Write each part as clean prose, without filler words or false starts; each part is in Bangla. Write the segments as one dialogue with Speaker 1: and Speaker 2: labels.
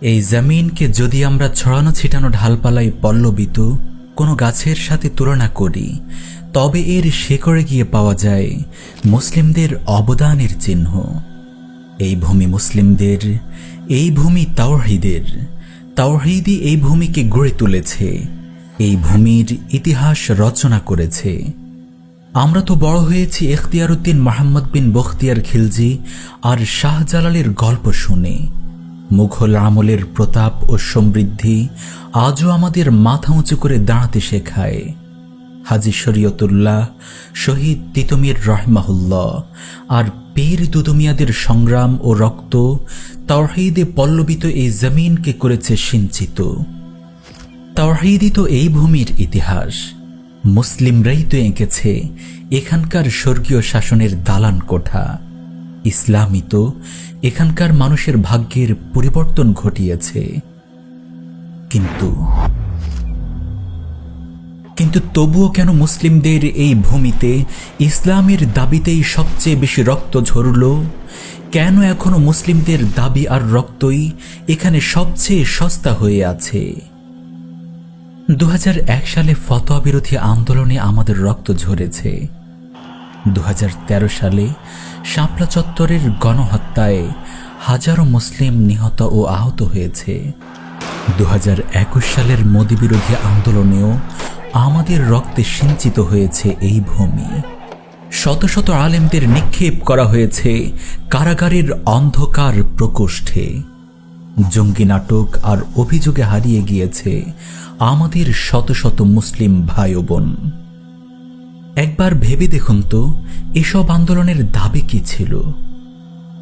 Speaker 1: এই জমিনকে যদি আমরা ছড়ানো ছিটানো ঢালপালায় পল্লবিত কোনো গাছের সাথে তুলনা করি, তবে এর শেকড়ে গিয়ে পাওয়া যায় মুসলিমদের অবদানের চিহ্ন। এই ভূমি মুসলিমদের, এই ভূমি তাওহীদের। তাওহীদই এই ভূমিকে গড়ে তুলেছে, এই ভূমির ইতিহাস রচনা করেছে। আমরা তো বড় হয়েছি ইখতিয়ার উদ্দিন মোহাম্মদ বিন বখতিয়ার খিলজি আর শাহজালালের গল্প শুনে। মুঘল আমলের প্রতাপ ও সমৃদ্ধি আজও আমাদের মাথা উঁচু করে দাঁড়াতে শেখায়। হাজী শরীয়তুল্লাহ, শহীদ তিতুমীর রহমাহুল্লাহ আর পীর দুদুমিয়াদের সংগ্রাম ও রক্ত তাওহীদে পল্লবিত এই জমিনকে করেছে সিঞ্চিত। তাওহীদই তো এই ভূমির ইতিহাস। মুসলিমরাই তো এঁকেছে এখানকার স্বর্গীয় শাসনের দালান কোঠা। ইসলামই তো এখানকার মানুষের ভাগ্যের পরিবর্তন ঘটিয়েছে। কিন্তু তবুও কেন মুসলিমদের এই ভূমিতে ইসলামের দাবিতেই সবচেয়ে বেশি রক্ত ঝরল? কেন এখনো মুসলিমদের দাবি আর রক্তই এখানে সবচেয়ে সস্তা হয়ে আছে? 2001 সালে ফতোয়া বিরোধী আন্দোলনে আমাদের রক্ত ঝরেছে। 2013 সালে শাপলা চত্বরের গণহত্যায় হাজারো মুসলিম নিহত ও আহত হয়েছে। 2021 সালের মোদি বিরোধী আন্দোলনেও আমাদের রক্তে সিঞ্চিত হয়েছে এই ভূমি। শত শত আলেমদের নিক্ষেপ করা হয়েছে কারাগারের অন্ধকার প্রকোষ্ঠে। জঙ্গি নাটক আর অভিযোগে হারিয়ে গিয়েছে আমাদের শত শত মুসলিম ভাই ও বোন। একবার ভেবে দেখুন তো, এসব আন্দোলনের দাবি কি ছিল?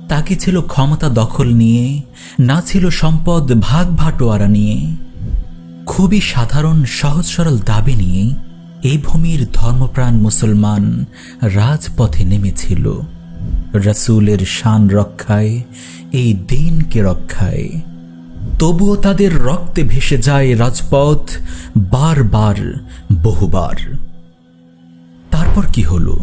Speaker 1: তা কি ছিল ক্ষমতা দখল নিয়ে? না ছিল সম্পদ ভাগ ভাটোয়ারা নিয়ে? খুবই সাধারণ সহজ সরল দাবি নিয়ে এই ভূমির ধর্মপ্রাণ মুসলমান রাজপথে নেমেছিল, রাসূলের শান রক্ষায়, এই দিনকে রক্ষায়। তবুও তাদের রক্তে ভেসে যায় রাজপথ বারবার, বহুবার। তারপর কি হলো?